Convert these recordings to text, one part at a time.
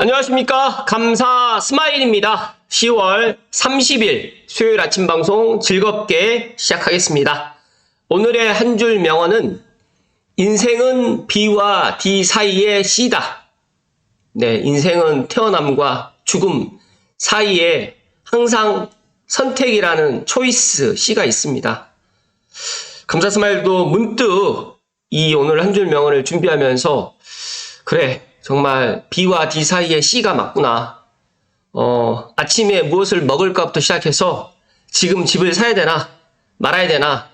안녕하십니까. 감사 스마일입니다. 10월 30일 수요일 아침 방송 즐겁게 시작하겠습니다. 오늘의 한 줄 명언은 인생은 B와 D 사이의 C다. 네, 인생은 태어남과 죽음 사이에 항상 선택이라는 초이스 C가 있습니다. 감사 스마일도 문득 이 오늘 한 줄 명언을 준비하면서 그래, 정말 B와 D 사이에 C가 맞구나. 아침에 무엇을 먹을까부터 시작해서 지금 집을 사야 되나 말아야 되나,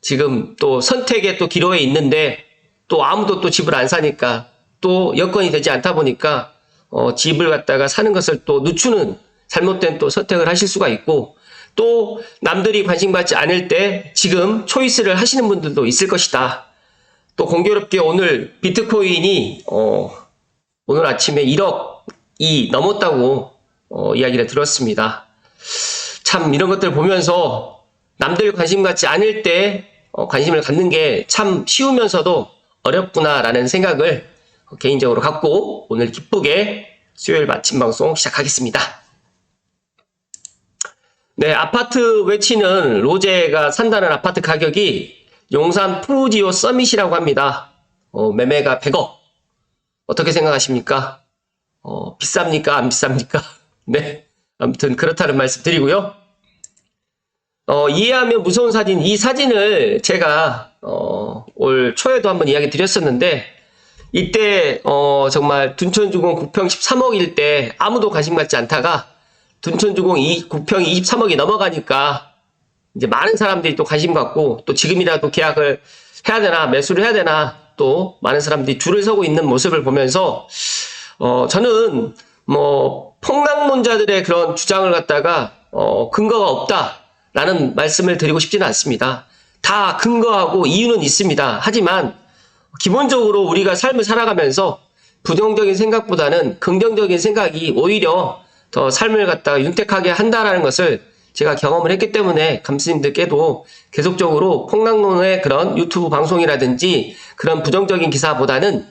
지금 또 선택의 또 기로에 있는데 또 아무도 또 집을 안 사니까 또 여건이 되지 않다 보니까 집을 갖다가 사는 것을 또 늦추는 잘못된 또 선택을 하실 수가 있고, 또 남들이 관심받지 않을 때 지금 초이스를 하시는 분들도 있을 것이다. 또 공교롭게 오늘 비트코인이 오늘 아침에 1억이 넘었다고 이야기를 들었습니다. 참 이런 것들 보면서 남들 관심 갖지 않을 때 관심을 갖는 게 참 쉬우면서도 어렵구나라는 생각을 개인적으로 갖고 오늘 기쁘게 수요일 아침 방송 시작하겠습니다. 네, 아파트 외치는 로제가 산다는 아파트 가격이 용산 프루지오 서밋이라고 합니다. 매매가 100억. 어떻게 생각하십니까? 비쌉니까? 안 비쌉니까? 네. 아무튼 그렇다는 말씀 드리고요. 이해하면 무서운 사진, 이 사진을 제가 올 초에도 한번 이야기 드렸었는데, 이때 정말 둔촌주공 구평 13억일 때 아무도 관심 갖지 않다가 둔촌주공 구평이 23억이 넘어가니까 이제 많은 사람들이 또 관심 갖고, 또 지금이라도 계약을 해야 되나 매수를 해야 되나 또 많은 사람들이 줄을 서고 있는 모습을 보면서 저는 뭐 폭락론자들의 그런 주장을 갖다가 근거가 없다라는 말씀을 드리고 싶지는 않습니다. 다 근거하고 이유는 있습니다. 하지만 기본적으로 우리가 삶을 살아가면서 부정적인 생각보다는 긍정적인 생각이 오히려 더 삶을 갖다가 윤택하게 한다라는 것을 제가 경험을 했기 때문에 감스님들께도 계속적으로 폭락론의 그런 유튜브 방송이라든지 그런 부정적인 기사보다는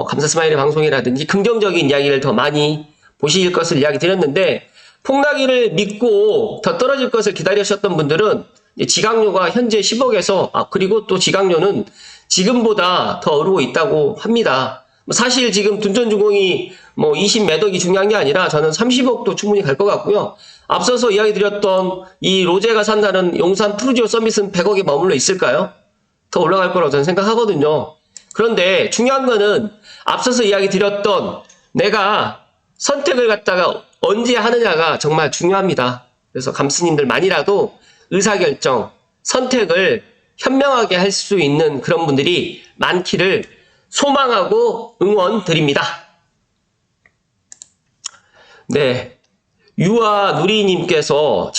감사 스마일의 방송이라든지 긍정적인 이야기를 더 많이 보실 것을 이야기 드렸는데, 폭락기를 믿고 더 떨어질 것을 기다리셨던 분들은 지강료가 현재 10억에서 그리고 또 지강료는 지금보다 더 오르고 있다고 합니다. 사실 지금 둔촌주공이 20 몇 억이 중요한 게 아니라 저는 30억도 충분히 갈 것 같고요. 앞서서 이야기 드렸던 이 로제가 산다는 용산 프루지오 서밋은 100억에 머물러 있을까요? 더 올라갈 거라고 저는 생각하거든요. 그런데 중요한 거는 앞서서 이야기 드렸던 내가 선택을 갖다가 언제 하느냐가 정말 중요합니다. 그래서 감스님들만이라도 의사결정, 선택을 현명하게 할 수 있는 그런 분들이 많기를 소망하고 응원 드립니다. 네. 유아 누리님께서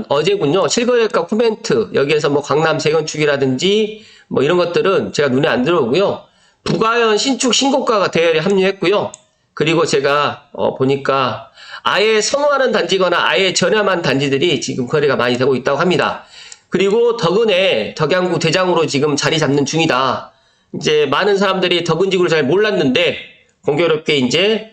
어제군요. 실거래가 코멘트, 여기에서 강남 재건축이라든지 이런 것들은 제가 눈에 안 들어오고요. 부가현 신축 신고가가 대열에 합류했고요. 그리고 제가 보니까 아예 선호하는 단지거나 아예 저렴한 단지들이 지금 거래가 많이 되고 있다고 합니다. 그리고 덕은의 덕양구 대장으로 지금 자리 잡는 중이다. 이제 많은 사람들이 덕은지구를 잘 몰랐는데 공교롭게 이제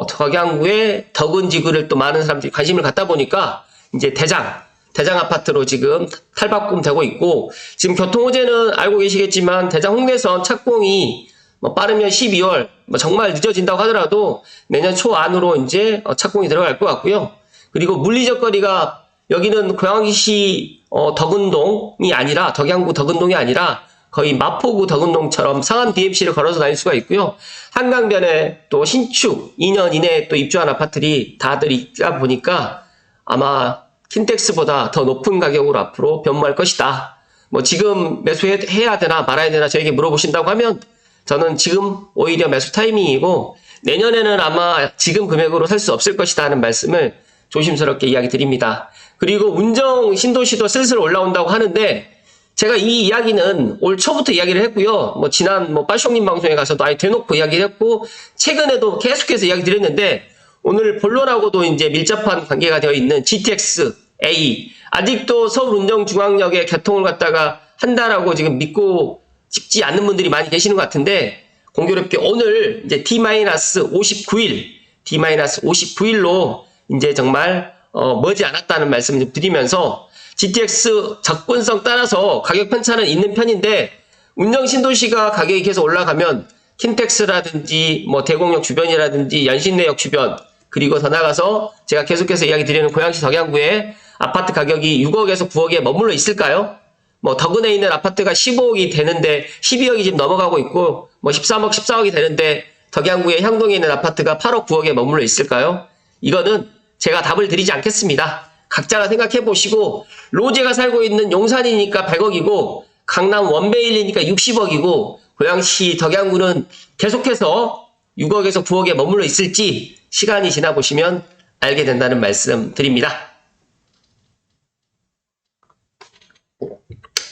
덕양구의 덕은지구를 또 많은 사람들이 관심을 갖다 보니까 이제 대장 아파트로 지금 탈바꿈되고 있고, 지금 교통호재는 알고 계시겠지만 대장 홍대선 착공이 빠르면 12월, 정말 늦어진다고 하더라도 내년 초 안으로 이제 착공이 들어갈 것 같고요. 그리고 물리적 거리가 여기는 고양시시 덕은동이 아니라, 덕양구 덕은동이 아니라 거의 마포구 덕은동처럼 상암 DMC를 걸어서 다닐 수가 있고요. 한강변에 또 신축 2년 이내에 또 입주한 아파트들이 다들 있다 보니까 아마 킨텍스보다 더 높은 가격으로 앞으로 변모할 것이다. 지금 매수해야 되나 말아야 되나 저에게 물어보신다고 하면 저는 지금 오히려 매수 타이밍이고 내년에는 아마 지금 금액으로 살 수 없을 것이다 하는 말씀을 조심스럽게 이야기 드립니다. 그리고 운정 신도시도 슬슬 올라온다고 하는데, 제가 이 이야기는 올 초부터 이야기를 했고요. 지난 빠숑님 방송에 가서도 아예 대놓고 이야기를 했고, 최근에도 계속해서 이야기 드렸는데, 오늘 본론하고도 이제 밀접한 관계가 되어 있는 GTX A, 아직도 서울 운정중앙역에 개통을 갖다가 한다라고 지금 믿고 싶지 않는 분들이 많이 계시는 것 같은데, 공교롭게 오늘 이제 D-59일 D-59일로 이제 정말 머지 않았다는 말씀을 좀 드리면서 GTX 접근성 따라서 가격 편차는 있는 편인데 운영 신도시가 가격이 계속 올라가면 킨텍스라든지 뭐 대공역 주변이라든지 연신내역 주변 그리고 더 나가서 제가 계속해서 이야기 드리는 고양시 덕양구에 아파트 가격이 6억에서 9억에 머물러 있을까요? 뭐 덕은에 있는 아파트가 15억이 되는데 12억이 지금 넘어가고 있고 뭐 13억, 14억이 되는데 덕양구의 향동에 있는 아파트가 8억, 9억에 머물러 있을까요? 이거는 제가 답을 드리지 않겠습니다. 각자가 생각해 보시고 로제가 살고 있는 용산이니까 100억이고 강남 원베일리니까 60억이고 고양시 덕양구는 계속해서 6억에서 9억에 머물러 있을지 시간이 지나 보시면 알게 된다는 말씀 드립니다.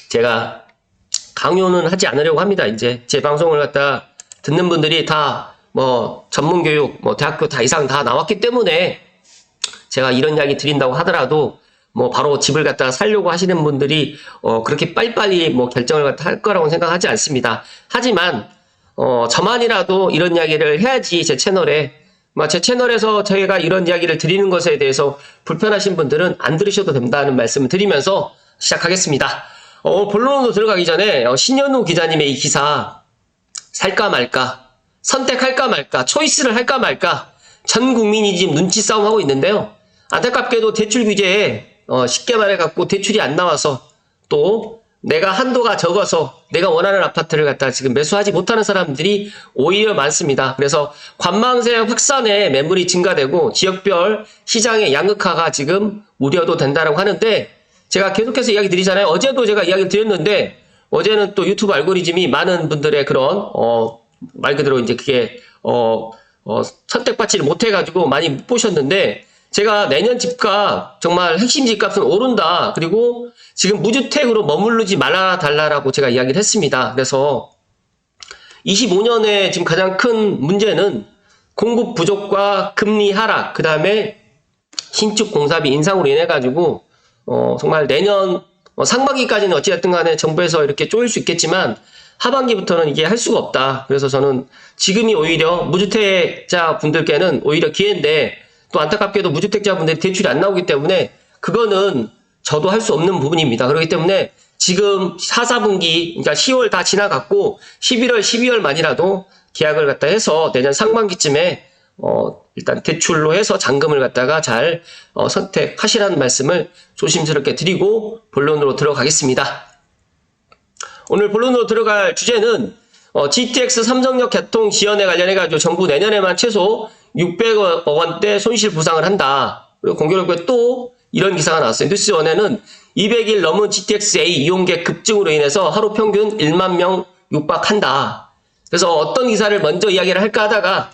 제가 강요는 하지 않으려고 합니다. 이제 제 방송을 갖다 듣는 분들이 다 뭐 전문교육, 뭐 대학교 다 이상 다 나왔기 때문에 제가 이런 이야기 드린다고 하더라도 뭐 바로 집을 갖다가 살려고 하시는 분들이 그렇게 빨리빨리 뭐 결정을 갖다 할 거라고 생각하지 않습니다. 하지만 저만이라도 이런 이야기를 해야지 제 채널에 제 채널에서 저희가 이런 이야기를 드리는 것에 대해서 불편하신 분들은 안 들으셔도 된다는 말씀을 드리면서 시작하겠습니다. 본론으로 들어가기 전에 신현우 기자님의 이 기사 살까 말까 선택할까 말까 초이스를 할까 말까 전 국민이 지금 눈치 싸움하고 있는데요. 안타깝게도 대출 규제에 쉽게 말해갖고 대출이 안 나와서 또 내가 한도가 적어서 내가 원하는 아파트를 갖다 지금 매수하지 못하는 사람들이 오히려 많습니다. 그래서 관망세 확산에 매물이 증가되고 지역별 시장의 양극화가 지금 우려도 된다고 하는데 제가 계속해서 이야기 드리잖아요. 어제도 제가 이야기를 드렸는데 어제는 또 유튜브 알고리즘이 많은 분들의 그런 말 그대로 이제 그게 선택받지를 못해가지고 많이 못 보셨는데 제가 내년 집값 정말 핵심 집값은 오른다. 그리고 지금 무주택으로 머무르지 말아 달라라고 제가 이야기를 했습니다. 그래서 25년에 지금 가장 큰 문제는 공급 부족과 금리 하락, 그 다음에 신축 공사비 인상으로 인해 가지고 정말 내년 상반기까지는 어찌됐든 간에 정부에서 이렇게 쪼일 수 있겠지만 하반기부터는 이게 할 수가 없다. 그래서 저는 지금이 오히려 무주택자 분들께는 오히려 기회인데 또 안타깝게도 무주택자 분들이 대출이 안 나오기 때문에 그거는 저도 할 수 없는 부분입니다. 그렇기 때문에 지금 4, 4분기 그러니까 10월 다 지나갔고 11월, 12월만이라도 계약을 갖다 해서 내년 상반기쯤에 일단 대출로 해서 잔금을 갖다가 잘 선택하시라는 말씀을 조심스럽게 드리고 본론으로 들어가겠습니다. 오늘 본론으로 들어갈 주제는 GTX 삼성역 개통 지연에 관련해가지고 정부 내년에만 최소 600억 원대 손실 보상을 한다. 그리고 공교롭게 또 이런 기사가 나왔어요. 뉴스원에는 200일 넘은 GTX-A 이용객 급증으로 인해서 하루 평균 1만 명 육박한다. 그래서 어떤 기사를 먼저 이야기를 할까 하다가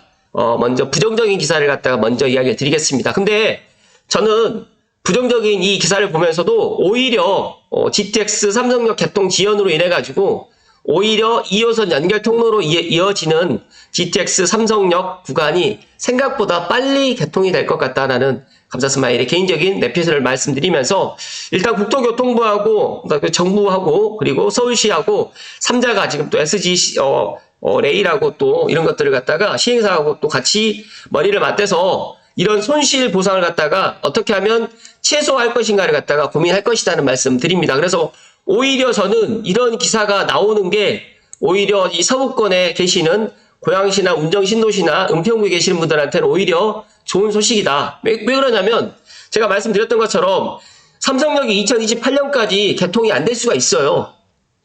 먼저 부정적인 기사를 갖다가 먼저 이야기를 드리겠습니다. 근데 저는 부정적인 이 기사를 보면서도 오히려 GTX 삼성역 개통 지연으로 인해 가지고 오히려 2호선 연결 통로로 이어지는 GTX 삼성역 구간이 생각보다 빨리 개통이 될 것 같다라는 감사스마일의 개인적인 내피셜을 말씀드리면서 일단 국토교통부하고 정부하고 그리고 서울시하고 3자가 지금 또 SG 레일하고 또 이런 것들을 갖다가 시행사하고 또 같이 머리를 맞대서 이런 손실 보상을 갖다가 어떻게 하면 최소화할 것인가를 갖다가 고민할 것이라는 말씀 드립니다. 그래서 오히려 저는 이런 기사가 나오는 게 오히려 이 서부권에 계시는 고양시나 운정신도시나 은평구에 계시는 분들한테는 오히려 좋은 소식이다. 왜 그러냐면 제가 말씀드렸던 것처럼 삼성역이 2028년까지 개통이 안 될 수가 있어요.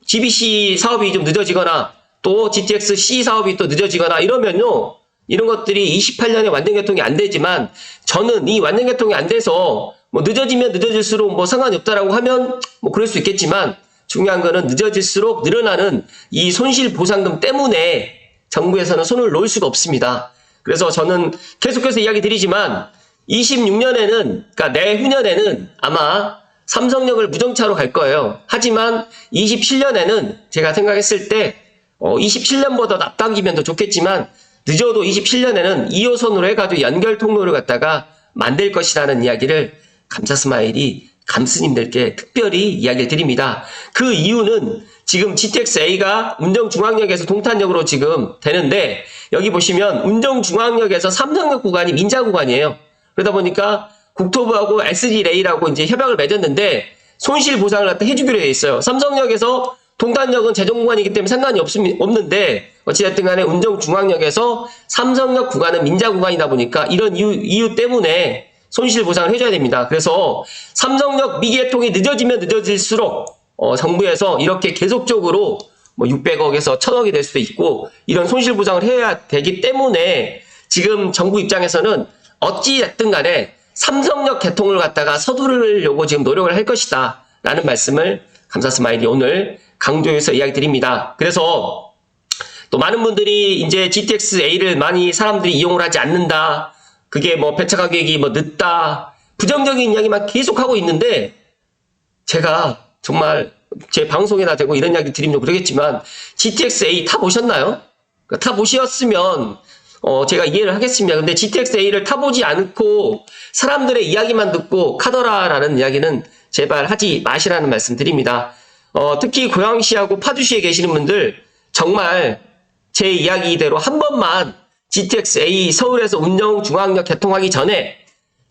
GBC 사업이 좀 늦어지거나 또 GTX-C 사업이 또 늦어지거나 이러면요. 이런 것들이 28년에 완전 개통이 안 되지만 저는 이 완전 개통이 안 돼서 뭐 늦어지면 늦어질수록 뭐 상관이 없다라고 하면 뭐 그럴 수 있겠지만 중요한 거는 늦어질수록 늘어나는 이 손실 보상금 때문에 정부에서는 손을 놓을 수가 없습니다. 그래서 저는 계속해서 이야기 드리지만 26년에는 그러니까 내후년에는 아마 삼성역을 무정차로 갈 거예요. 하지만 27년에는 제가 생각했을 때 27년보다 앞당기면 더 좋겠지만 늦어도 27년에는 2호선으로 해가지고 연결 통로를 갖다가 만들 것이라는 이야기를 감사스마일이 감스님들께 특별히 이야기를 드립니다. 그 이유는 지금 GTX-A가 운정중앙역에서 동탄역으로 지금 되는데 여기 보시면 운정중앙역에서 삼성역 구간이 민자 구간이에요. 그러다 보니까 국토부하고 SD레일하고 이제 협약을 맺었는데 손실 보상을 갖다 해주기로 돼 있어요. 삼성역에서 동탄역은 재정 구간이기 때문에 상관이 없는데 어찌됐든 간에 운정중앙역에서 삼성역 구간은 민자 구간이다 보니까 이런 이유 때문에 손실 보상을 해줘야 됩니다. 그래서 삼성역 미개통이 늦어지면 늦어질수록 정부에서 이렇게 계속적으로 뭐 600억에서 1000억이 될 수도 있고 이런 손실 보상을 해야 되기 때문에 지금 정부 입장에서는 어찌됐든 간에 삼성역 개통을 갖다가 서두르려고 지금 노력을 할 것이다 라는 말씀을 감사 스마일이 오늘 강조해서 이야기 드립니다. 그래서 또 많은 분들이 이제 GTX-A를 많이 사람들이 이용을 하지 않는다. 그게 뭐 배차 가격이 뭐 늦다. 부정적인 이야기만 계속하고 있는데 제가 정말 제 방송에나 대고 이런 이야기 드리면 그러겠지만 GTX-A 타보셨나요? 타보셨으면 제가 이해를 하겠습니다. 근데 GTX-A를 타보지 않고 사람들의 이야기만 듣고 카더라라는 이야기는 제발 하지 마시라는 말씀 드립니다. 특히 고양시하고 파주시에 계시는 분들 정말 제 이야기대로 한 번만 GTX-A 서울에서 운정중앙역 개통하기 전에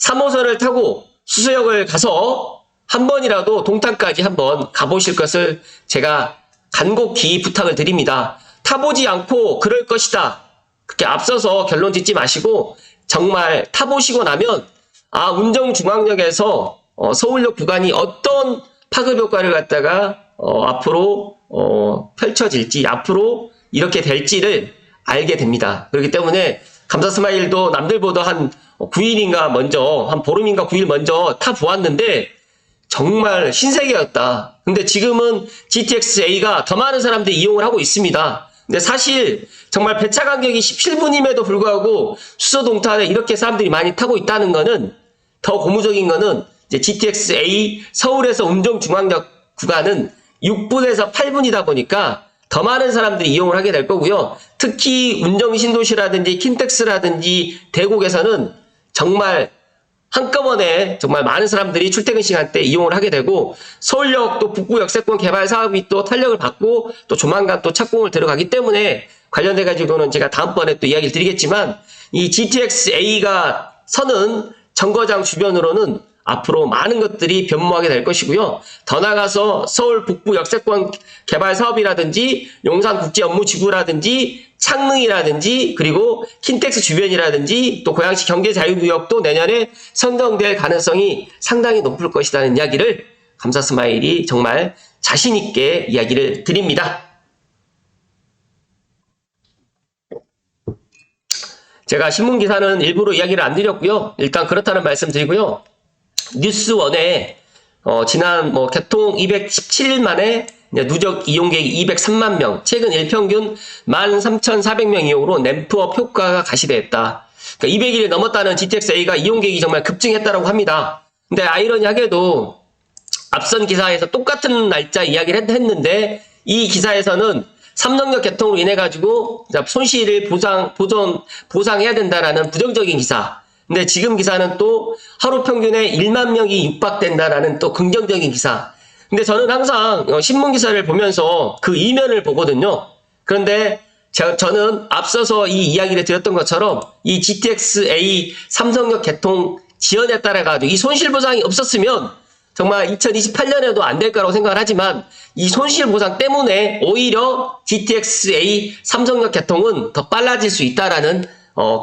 3호선을 타고 수서역을 가서 한 번이라도 동탄까지 한번 가보실 것을 제가 간곡히 부탁을 드립니다. 타보지 않고 그럴 것이다. 그렇게 앞서서 결론 짓지 마시고 정말 타보시고 나면 운정중앙역에서 서울역 구간이 어떤 파급 효과를 갖다가 앞으로 펼쳐질지 앞으로 이렇게 될지를 알게 됩니다. 그렇기 때문에 감사 스마일도 남들보다 한 9일인가 먼저 한 보름인가 9일 먼저 타보았는데 정말 신세계였다. 근데 지금은 GTX-A가 더 많은 사람들이 이용을 하고 있습니다. 근데 사실 정말 배차 간격이 17분임에도 불구하고 수서 동탄에 이렇게 사람들이 많이 타고 있다는 거는 더 고무적인 거는 이제 GTX-A 서울에서 운정중앙역 구간은 6분에서 8분이다 보니까 더 많은 사람들이 이용을 하게 될 거고요. 특히 운정신도시라든지 킨텍스라든지 대곡에서는 정말 한꺼번에 정말 많은 사람들이 출퇴근 시간대 이용을 하게 되고 서울역 또 북부 역세권 개발 사업이 또 탄력을 받고 또 조만간 또 착공을 들어가기 때문에 관련돼 가지고는 제가 다음번에 또 이야기를 드리겠지만 이 GTX-A가 서는 정거장 주변으로는 앞으로 많은 것들이 변모하게 될 것이고요. 더 나아가서 서울 북부 역세권 개발 사업이라든지 용산국제업무지구라든지 창릉이라든지 그리고 킨텍스 주변이라든지 또 고양시 경제자유구역도 내년에 선정될 가능성이 상당히 높을 것이라는 이야기를 감사 스마일이 정말 자신있게 이야기를 드립니다. 제가 신문기사는 일부러 이야기를 안 드렸고요. 일단 그렇다는 말씀 드리고요. 뉴스원에 지난 개통 217일 만에 누적 이용객이 203만 명, 최근 일평균 13,400명 이용으로 램프업 효과가 가시되었다. 그러니까 200일이 넘었다는 GTX-A가 이용객이 정말 급증했다고 합니다. 근데 아이러니하게도 앞선 기사에서 똑같은 날짜 이야기를 했는데 이 기사에서는 삼성역 개통으로 인해 가지고 손실을 보상해야 된다라는 부정적인 기사. 근데 지금 기사는 또 하루 평균에 1만 명이 육박된다라는 또 긍정적인 기사. 근데 저는 항상 신문 기사를 보면서 그 이면을 보거든요. 그런데 저는 앞서서 이 이야기를 드렸던 것처럼 이 GTX-A 삼성역 개통 지연에 따라 가지고 이 손실 보상이 없었으면 정말 2028년에도 안 될 거라고 생각을 하지만 이 손실 보상 때문에 오히려 GTX-A 삼성역 개통은 더 빨라질 수 있다라는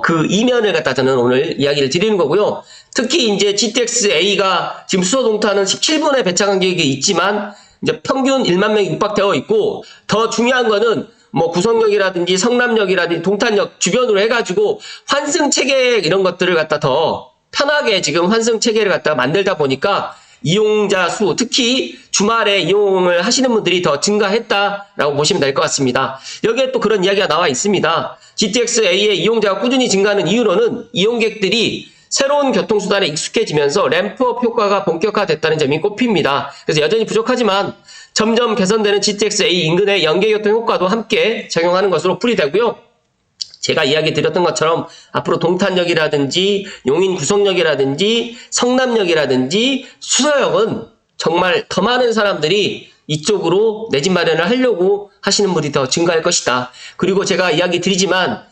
그 이면을 갖다 저는 오늘 이야기를 드리는 거고요. 특히 이제 GTX-A가 지금 수서 동탄은 17분의 배차 간격이 있지만 이제 평균 1만 명이 육박되어 있고 더 중요한 거는 구성역이라든지 성남역이라든지 동탄역 주변으로 해가지고 환승 체계 이런 것들을 갖다 더 편하게 지금 환승 체계를 갖다 만들다 보니까 이용자 수, 특히 주말에 이용을 하시는 분들이 더 증가했다라고 보시면 될 것 같습니다. 여기에 또 그런 이야기가 나와 있습니다. GTX-A의 이용자가 꾸준히 증가하는 이유로는 이용객들이 새로운 교통수단에 익숙해지면서 램프업 효과가 본격화됐다는 점이 꼽힙니다. 그래서 여전히 부족하지만 점점 개선되는 GTX-A 인근의 연계교통 효과도 함께 적용하는 것으로 풀이되고요. 제가 이야기 드렸던 것처럼 앞으로 동탄역이라든지 용인 구성역이라든지 성남역이라든지 수서역은 정말 더 많은 사람들이 이쪽으로 내 집 마련을 하려고 하시는 분이 더 증가할 것이다. 그리고 제가 이야기 드리지만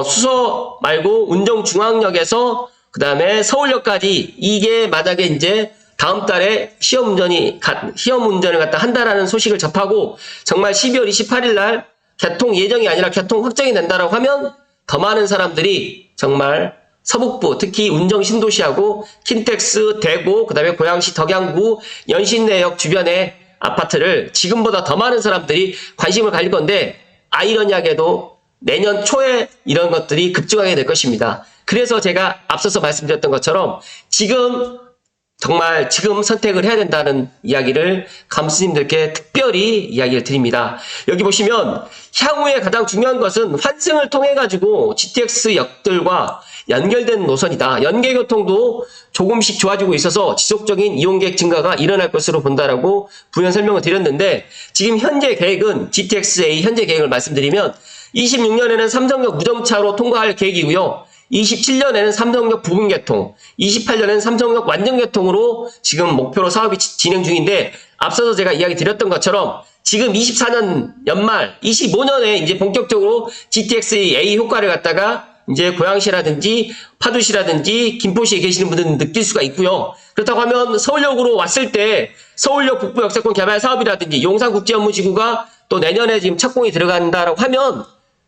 수서 말고 운정중앙역에서 그 다음에 서울역까지 이게 만약에 이제 다음 달에 시험 운전을 갖다 한다라는 소식을 접하고 정말 12월 28일 날 개통 예정이 아니라 개통 확정이 된다라고 하면 더 많은 사람들이 정말 서북부 특히 운정 신도시하고 킨텍스, 대구, 그 다음에 고양시 덕양구, 연신내역 주변의 아파트를 지금보다 더 많은 사람들이 관심을 가질 건데 아이러니하게도 내년 초에 이런 것들이 급증하게 될 것입니다. 그래서 제가 앞서서 말씀드렸던 것처럼 정말 지금 선택을 해야 된다는 이야기를 감스님들께 특별히 이야기를 드립니다. 여기 보시면 향후에 가장 중요한 것은 환승을 통해 가지고 GTX 역들과 연결된 노선이다. 연계교통도 조금씩 좋아지고 있어서 지속적인 이용객 증가가 일어날 것으로 본다라고 부연 설명을 드렸는데 지금 현재 계획은 GTX-A 현재 계획을 말씀드리면 26년에는 삼성역 무정차로 통과할 계획이고요. 27년에는 삼성역 부분 개통, 28년에는 삼성역 완전 개통으로 지금 목표로 사업이 진행 중인데 앞서서 제가 이야기 드렸던 것처럼 지금 24년 연말, 25년에 이제 본격적으로 GTX-A 효과를 갖다가 이제 고양시라든지 파주시라든지 김포시에 계시는 분들은 느낄 수가 있고요. 그렇다고 하면 서울역으로 왔을 때 서울역 북부 역세권 개발 사업이라든지 용산국제업무지구가 또 내년에 지금 착공이 들어간다라고 하면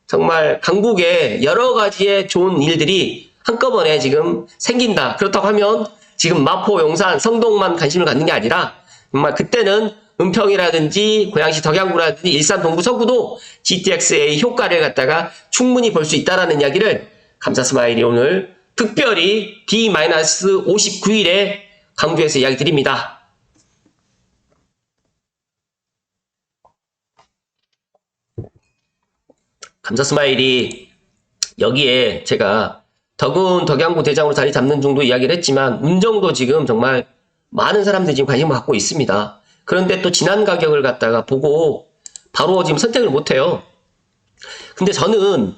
정말 강북에 여러 가지의 좋은 일들이 한꺼번에 지금 생긴다. 그렇다고 하면 지금 마포, 용산, 성동만 관심을 갖는 게 아니라 정말 그때는 은평이라든지 고양시 덕양구라든지 일산 동구 서구도 GTX-A 효과를 갖다가 충분히 볼 수 있다라는 이야기를 감사스마일이 오늘 특별히 D-59일에 강조해서 이야기 드립니다. 감사스마일이 여기에 제가 덕양구 대장으로 자리 잡는 중도 이야기를 했지만 운정도 지금 정말 많은 사람들이 지금 관심을 갖고 있습니다. 그런데 또 지난 가격을 갖다가 보고 바로 지금 선택을 못해요. 근데 저는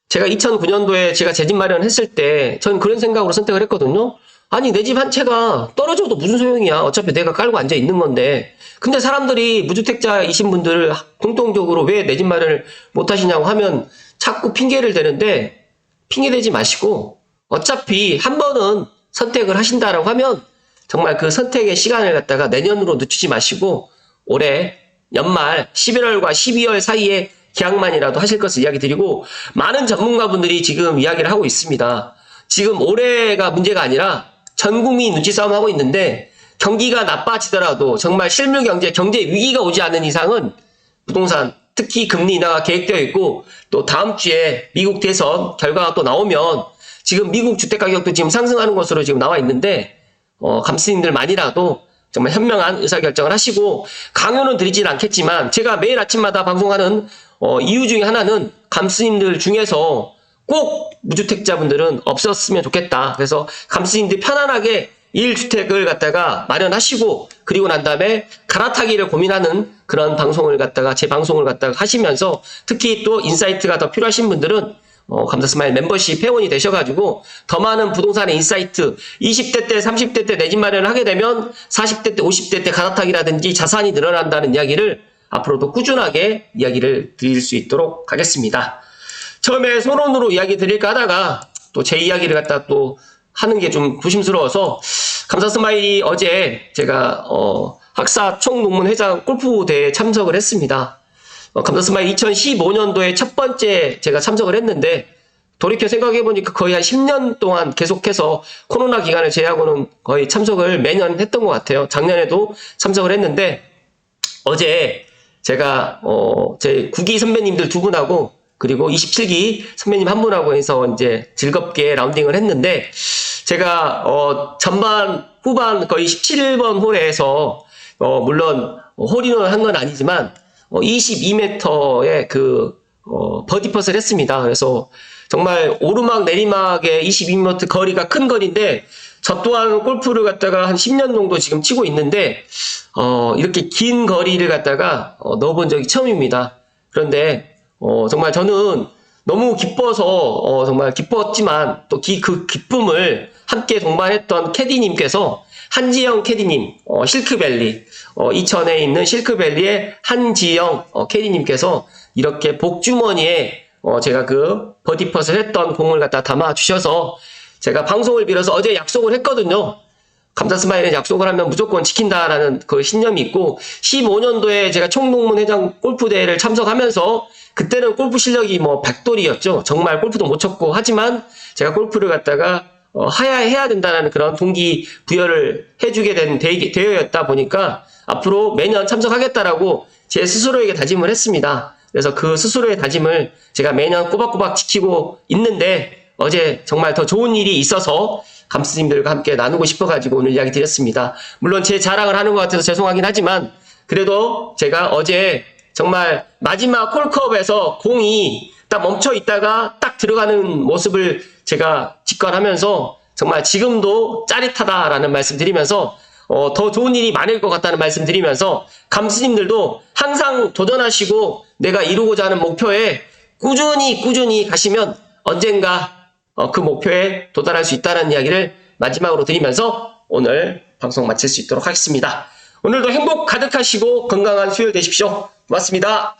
제가 2009년도에 제가 제 집 마련했을 때 저는 그런 생각으로 선택을 했거든요. 아니 내 집 한 채가 떨어져도 무슨 소용이야. 어차피 내가 깔고 앉아 있는 건데. 근데 사람들이 무주택자이신 분들 공통적으로 왜 내 집 마련을 못 하시냐고 하면 자꾸 핑계를 대는데 핑계대지 마시고 어차피 한 번은 선택을 하신다라고 하면 정말 그 선택의 시간을 갖다가 내년으로 늦추지 마시고 올해 연말 11월과 12월 사이에 계약만이라도 하실 것을 이야기 드리고 많은 전문가분들이 지금 이야기를 하고 있습니다. 지금 올해가 문제가 아니라 전 국민이 눈치 싸움 하고 있는데 경기가 나빠지더라도 정말 실물 경제 위기가 오지 않는 이상은 부동산 특히 금리 인하가 계획되어 있고 또 다음 주에 미국 대선 결과가 또 나오면 지금 미국 주택가격도 지금 상승하는 것으로 지금 나와 있는데 감스님들만이라도 정말 현명한 의사결정을 하시고 강요는 드리진 않겠지만 제가 매일 아침마다 방송하는 이유 중에 하나는 감스님들 중에서 꼭 무주택자분들은 없었으면 좋겠다. 그래서 감스님들이 편안하게 1주택을 갖다가 마련하시고 그리고 난 다음에 갈아타기를 고민하는 그런 방송을 갖다가 제 방송을 갖다가 하시면서 특히 또 인사이트가 더 필요하신 분들은 감사스마일 멤버십 회원이 되셔가지고 더 많은 부동산의 인사이트 20대 때 30대 때 내 집 마련을 하게 되면 40대 때 50대 때 갈아타기라든지 자산이 늘어난다는 이야기를 앞으로도 꾸준하게 이야기를 드릴 수 있도록 하겠습니다. 처음에 서론으로 이야기 드릴까 하다가 또 제 이야기를 갖다 또 하는 게 좀 조심스러워서 감사스마일이 어제 제가 학사 총농문회장 골프대회에 참석을 했습니다. 감사스마일 2015년도에 첫 번째 제가 참석을 했는데 돌이켜 생각해보니까 거의 한 10년 동안 계속해서 코로나 기간을 제외하고는 거의 참석을 매년 했던 것 같아요. 작년에도 참석을 했는데 어제 제가 제 9기 선배님들 두 분하고 그리고 27기 선배님 한 분하고 해서 이제 즐겁게 라운딩을 했는데 제가 전반 후반 거의 17번 홀에서 물론 홀인원을 한 건 아니지만 22m의 그 버디 펫을 했습니다. 그래서 정말 오르막 내리막의 22m 거리가 큰 거리인데 저 또한 골프를 갖다가 한 10년 정도 지금 치고 있는데 이렇게 긴 거리를 갖다가 넣어본 적이 처음입니다. 그런데 정말 저는 너무 기뻐서 정말 기뻤지만 또 그 기쁨을 함께 동반했던 캐디님께서 한지영 캐디님, 실크밸리, 이천에 있는 실크밸리의 한지영 캐디님께서 이렇게 복주머니에 제가 그 버디펫을 했던 공을 갖다 담아 주셔서 제가 방송을 빌어서 어제 약속을 했거든요. 감사스마일은 약속을 하면 무조건 지킨다라는 그 신념이 있고 15년도에 제가 총동문회장 골프대회를 참석하면서 그때는 골프 실력이 뭐 백돌이었죠. 정말 골프도 못 쳤고 하지만 제가 골프를 갖다가 해야 된다는 그런 동기부여를 해주게 된 대회였다 보니까 앞으로 매년 참석하겠다라고 제 스스로에게 다짐을 했습니다. 그래서 그 스스로의 다짐을 제가 매년 꼬박꼬박 지키고 있는데 어제 정말 더 좋은 일이 있어서 감스님들과 함께 나누고 싶어가지고 오늘 이야기 드렸습니다. 물론 제 자랑을 하는 것 같아서 죄송하긴 하지만 그래도 제가 어제 정말 마지막 콜컵에서 공이 딱 멈춰 있다가 딱 들어가는 모습을 제가 직관하면서 정말 지금도 짜릿하다라는 말씀 드리면서 더 좋은 일이 많을 것 같다는 말씀 드리면서 감스님들도 항상 도전하시고 내가 이루고자 하는 목표에 꾸준히 가시면 언젠가 그 목표에 도달할 수 있다는 이야기를 마지막으로 드리면서 오늘 방송 마칠 수 있도록 하겠습니다. 오늘도 행복 가득하시고 건강한 수요일 되십시오. 고맙습니다.